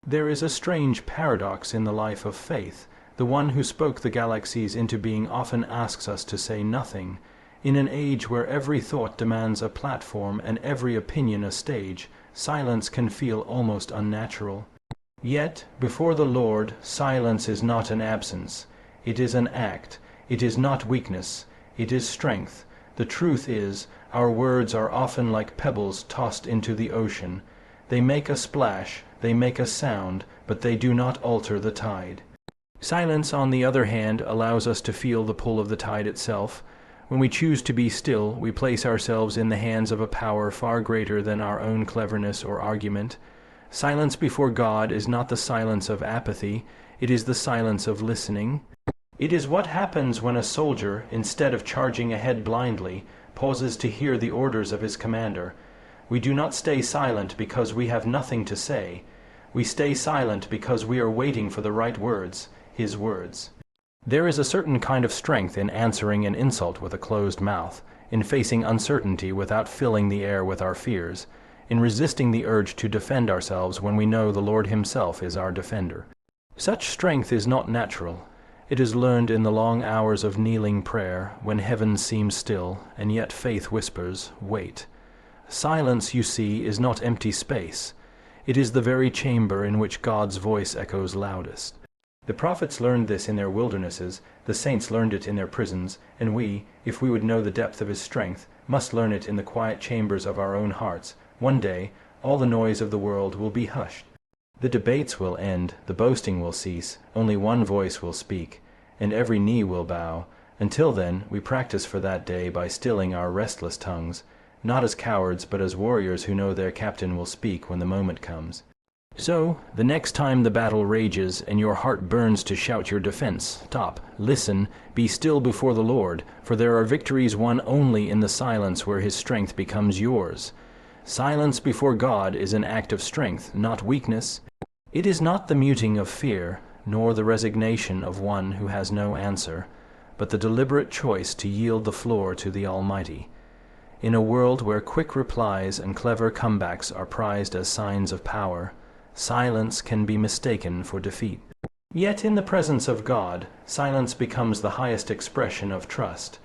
There is a strange paradox in the life of faith. The one who spoke the galaxies into being often asks us to say nothing. In an age where every thought demands a platform and every opinion a stage, silence can feel almost unnatural. Yet, before the Lord, silence is not an absence. It is an act. It is not weakness. It is strength. The truth is, our words are often like pebbles tossed into the ocean. They make a splash, they make a sound, but they do not alter the tide. Silence, on the other hand, allows us to feel the pull of the tide itself. When we choose to be still, we place ourselves in the hands of a power far greater than our own cleverness or argument. Silence before God is not the silence of apathy, it is the silence of listening. It is what happens when a soldier, instead of charging ahead blindly, pauses to hear the orders of his commander. We do not stay silent because we have nothing to say. We stay silent because we are waiting for the right words, his words. There is a certain kind of strength in answering an insult with a closed mouth, in facing uncertainty without filling the air with our fears, in resisting the urge to defend ourselves when we know the Lord himself is our defender. Such strength is not natural. It is learned in the long hours of kneeling prayer, when heaven seems still, and yet faith whispers, "Wait." Silence, you see, is not empty space. It is the very chamber in which God's voice echoes loudest. The prophets learned this in their wildernesses, the saints learned it in their prisons, and we, if we would know the depth of his strength, must learn it in the quiet chambers of our own hearts. One day, all the noise of the world will be hushed. The debates will end, the boasting will cease, only one voice will speak, and every knee will bow. Until then, we practice for that day by stilling our restless tongues, not as cowards but as warriors who know their captain will speak when the moment comes. So, the next time the battle rages and your heart burns to shout your defense, stop, listen, be still before the Lord, for there are victories won only in the silence where his strength becomes yours. Silence before God is an act of strength, not weakness. It is not the muting of fear, nor the resignation of one who has no answer, but the deliberate choice to yield the floor to the Almighty. In a world where quick replies and clever comebacks are prized as signs of power, silence can be mistaken for defeat. Yet in the presence of God, silence becomes the highest expression of trust.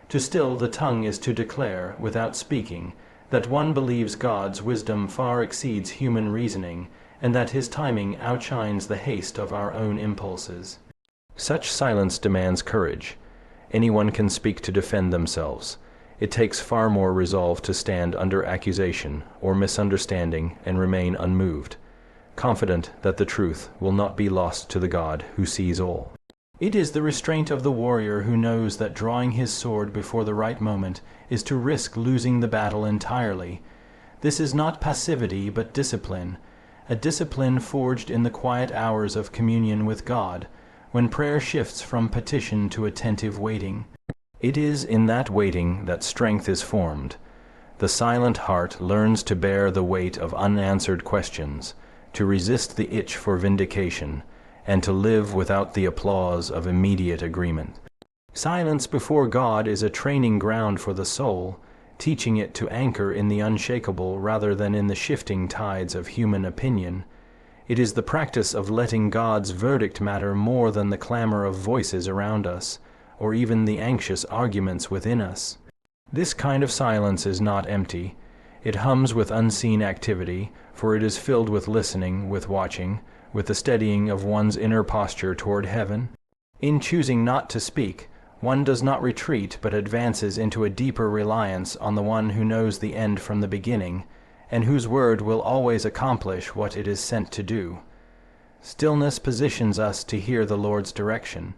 To still the tongue is to declare, without speaking, that one believes God's wisdom far exceeds human reasoning, and that his timing outshines the haste of our own impulses. Such silence demands courage. Anyone can speak to defend themselves. It takes far more resolve to stand under accusation or misunderstanding and remain unmoved, confident that the truth will not be lost to the God who sees all. It is the restraint of the warrior who knows that drawing his sword before the right moment is to risk losing the battle entirely. This is not passivity but discipline, a discipline forged in the quiet hours of communion with God, when prayer shifts from petition to attentive waiting. It is in that waiting that strength is formed. The silent heart learns to bear the weight of unanswered questions, to resist the itch for vindication, and to live without the applause of immediate agreement. Silence before God is a training ground for the soul, teaching it to anchor in the unshakable rather than in the shifting tides of human opinion. It is the practice of letting God's verdict matter more than the clamor of voices around us, or even the anxious arguments within us. This kind of silence is not empty. It hums with unseen activity, for it is filled with listening, with watching, with the steadying of one's inner posture toward heaven. In choosing not to speak, one does not retreat but advances into a deeper reliance on the one who knows the end from the beginning, and whose word will always accomplish what it is sent to do. Stillness positions us to hear the Lord's direction.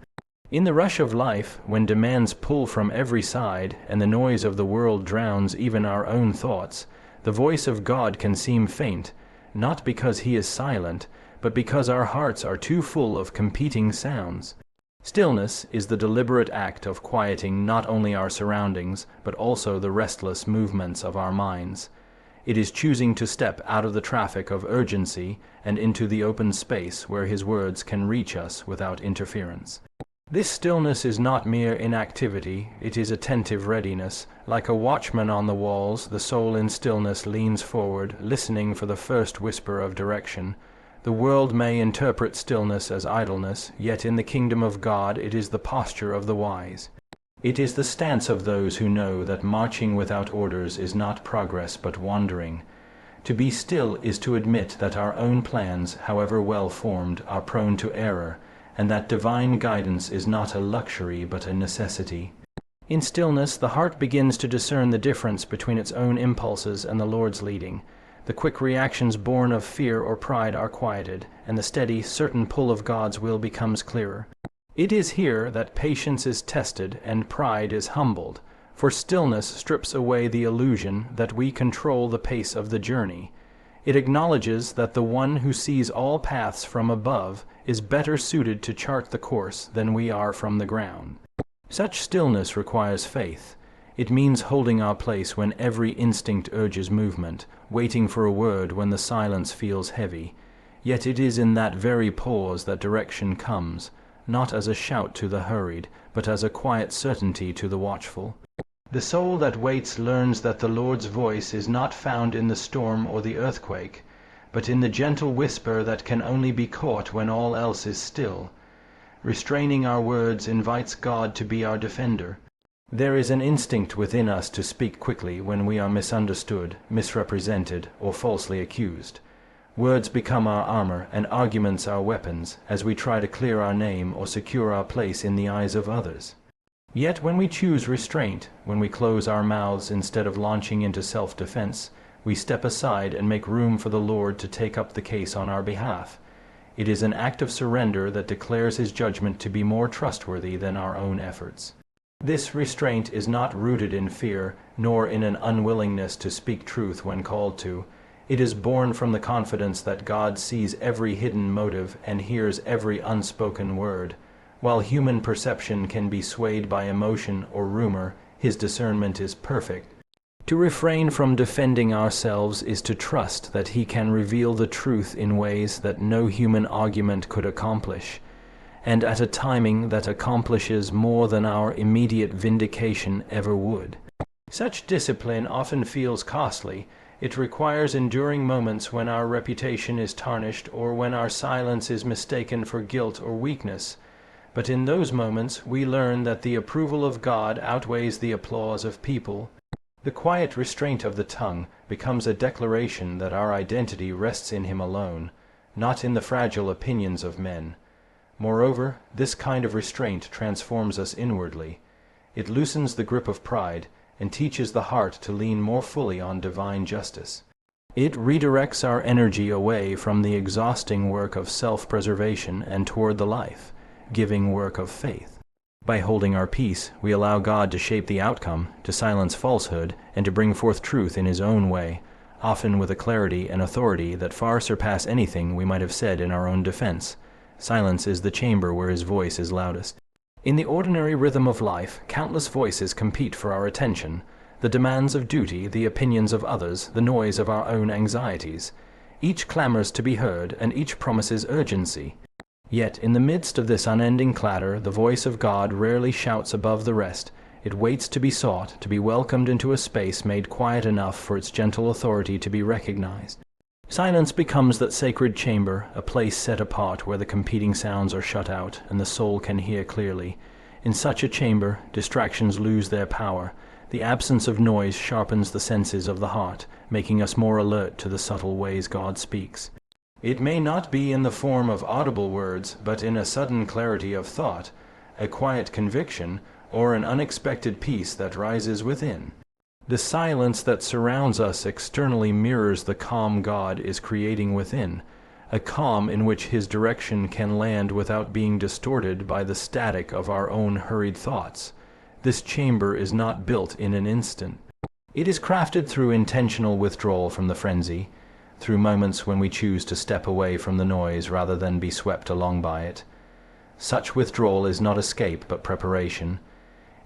In the rush of life, when demands pull from every side and the noise of the world drowns even our own thoughts, the voice of God can seem faint, not because he is silent, but because our hearts are too full of competing sounds. Stillness is the deliberate act of quieting not only our surroundings, but also the restless movements of our minds. It is choosing to step out of the traffic of urgency and into the open space where his words can reach us without interference. This stillness is not mere inactivity, it is attentive readiness. Like a watchman on the walls, the soul in stillness leans forward, listening for the first whisper of direction, The world may interpret stillness as idleness, yet in the kingdom of God it is the posture of the wise. It is the stance of those who know that marching without orders is not progress but wandering. To be still is to admit that our own plans, however well formed, are prone to error, and that divine guidance is not a luxury but a necessity. In stillness, the heart begins to discern the difference between its own impulses and the Lord's leading. The quick reactions born of fear or pride are quieted, and the steady, certain pull of God's will becomes clearer. It is here that patience is tested and pride is humbled, for stillness strips away the illusion that we control the pace of the journey. It acknowledges that the one who sees all paths from above is better suited to chart the course than we are from the ground. Such stillness requires faith. It means holding our place when every instinct urges movement, waiting for a word when the silence feels heavy. Yet it is in that very pause that direction comes, not as a shout to the hurried, but as a quiet certainty to the watchful. The soul that waits learns that the Lord's voice is not found in the storm or the earthquake, but in the gentle whisper that can only be caught when all else is still. Restraining our words invites God to be our defender. There is an instinct within us to speak quickly when we are misunderstood, misrepresented, or falsely accused. Words become our armor and arguments our weapons as we try to clear our name or secure our place in the eyes of others. Yet when we choose restraint, when we close our mouths instead of launching into self-defense, we step aside and make room for the Lord to take up the case on our behalf. It is an act of surrender that declares His judgment to be more trustworthy than our own efforts. This restraint is not rooted in fear, nor in an unwillingness to speak truth when called to. It is born from the confidence that God sees every hidden motive and hears every unspoken word. While human perception can be swayed by emotion or rumor, His discernment is perfect. To refrain from defending ourselves is to trust that He can reveal the truth in ways that no human argument could accomplish, and at a timing that accomplishes more than our immediate vindication ever would. Such discipline often feels costly. It requires enduring moments when our reputation is tarnished or when our silence is mistaken for guilt or weakness. But in those moments we learn that the approval of God outweighs the applause of people. The quiet restraint of the tongue becomes a declaration that our identity rests in Him alone, not in the fragile opinions of men. Moreover, this kind of restraint transforms us inwardly. It loosens the grip of pride and teaches the heart to lean more fully on divine justice. It redirects our energy away from the exhausting work of self-preservation and toward the life-giving work of faith. By holding our peace, we allow God to shape the outcome, to silence falsehood, and to bring forth truth in His own way, often with a clarity and authority that far surpass anything we might have said in our own defense. Silence is the chamber where His voice is loudest. In the ordinary rhythm of life, countless voices compete for our attention, the demands of duty, the opinions of others, the noise of our own anxieties. Each clamors to be heard, and each promises urgency. Yet in the midst of this unending clatter, the voice of God rarely shouts above the rest. It waits to be sought, to be welcomed into a space made quiet enough for its gentle authority to be recognized. Silence becomes that sacred chamber, a place set apart where the competing sounds are shut out and the soul can hear clearly. In such a chamber, distractions lose their power. The absence of noise sharpens the senses of the heart, making us more alert to the subtle ways God speaks. It may not be in the form of audible words, but in a sudden clarity of thought, a quiet conviction, or an unexpected peace that rises within. The silence that surrounds us externally mirrors the calm God is creating within, a calm in which His direction can land without being distorted by the static of our own hurried thoughts. This chamber is not built in an instant. It is crafted through intentional withdrawal from the frenzy, through moments when we choose to step away from the noise rather than be swept along by it. Such withdrawal is not escape but preparation.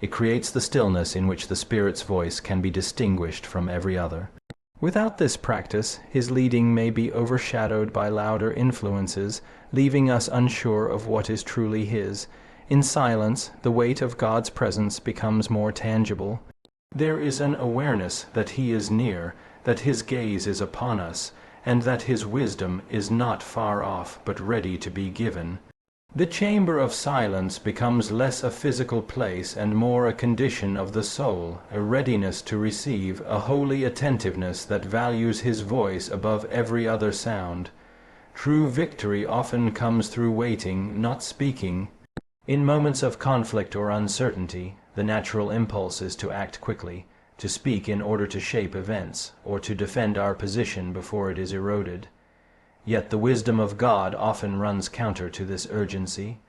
It creates the stillness in which the Spirit's voice can be distinguished from every other. Without this practice, His leading may be overshadowed by louder influences, leaving us unsure of what is truly His. In silence, the weight of God's presence becomes more tangible. There is an awareness that He is near, that His gaze is upon us, and that his wisdom is not far off but ready to be given. The chamber of silence becomes less a physical place and more a condition of the soul, a readiness to receive, a holy attentiveness that values his voice above every other sound. True victory often comes through waiting, not speaking. In moments of conflict or uncertainty, the natural impulse is to act quickly, to speak in order to shape events, or to defend our position before it is eroded. Yet the wisdom of God often runs counter to this urgency.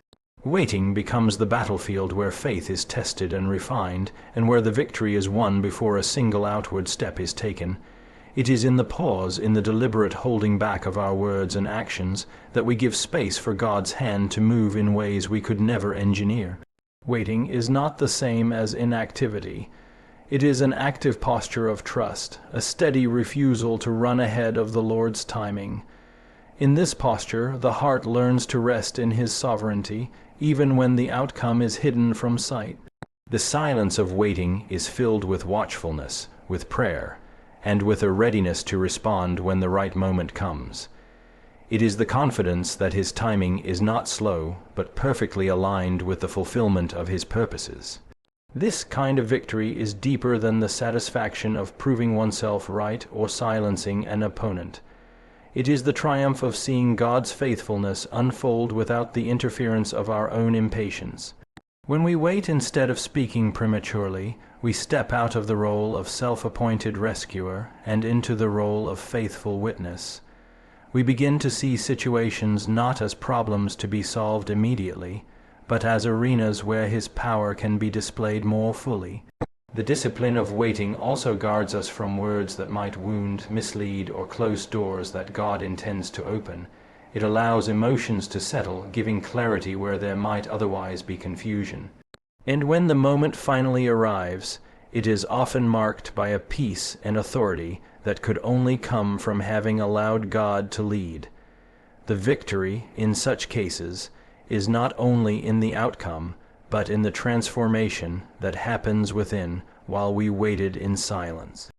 Waiting becomes the battlefield where faith is tested and refined, and where the victory is won before a single outward step is taken. It is in the pause, in the deliberate holding back of our words and actions, that we give space for God's hand to move in ways we could never engineer. Waiting is not the same as inactivity. It is an active posture of trust, a steady refusal to run ahead of the Lord's timing. In this posture, the heart learns to rest in His sovereignty, even when the outcome is hidden from sight. The silence of waiting is filled with watchfulness, with prayer, and with a readiness to respond when the right moment comes. It is the confidence that His timing is not slow, but perfectly aligned with the fulfillment of His purposes. This kind of victory is deeper than the satisfaction of proving oneself right or silencing an opponent. It is the triumph of seeing God's faithfulness unfold without the interference of our own impatience. When we wait instead of speaking prematurely, we step out of the role of self-appointed rescuer and into the role of faithful witness. We begin to see situations not as problems to be solved immediately, but as arenas where His power can be displayed more fully. The discipline of waiting also guards us from words that might wound, mislead, or close doors that God intends to open. It allows emotions to settle, giving clarity where there might otherwise be confusion. And when the moment finally arrives, it is often marked by a peace and authority that could only come from having allowed God to lead. The victory, in such cases, is not only in the outcome, but in the transformation that happens within while we waited in silence.